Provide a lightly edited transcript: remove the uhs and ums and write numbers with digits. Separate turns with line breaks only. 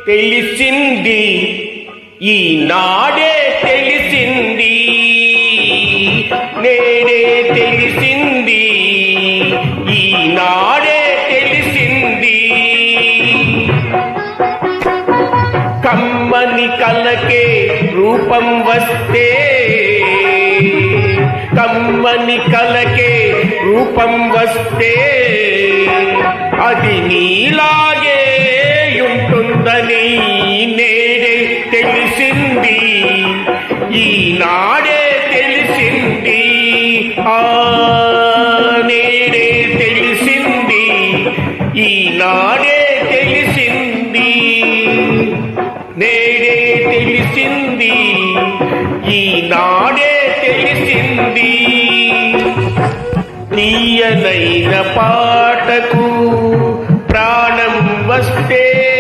తెలిసింది ఈనాడే తెలిసింది నేడే తెలిసింది ఈనాడే తెలిసింది కమ్మని కలకే రూపం వస్తే కమ్మని కలకే రూపం వస్తే అది నీలాగే ఉంటుందని నేడే తెలిసింది ఈనాడే తెలిసింది నేడే తెలిసింది ఈనాడే తెలిసింది నేడే తెలిసింది ఈనాడే తెలిసింది తీయనైన పాటకు ప్రాణం వస్తే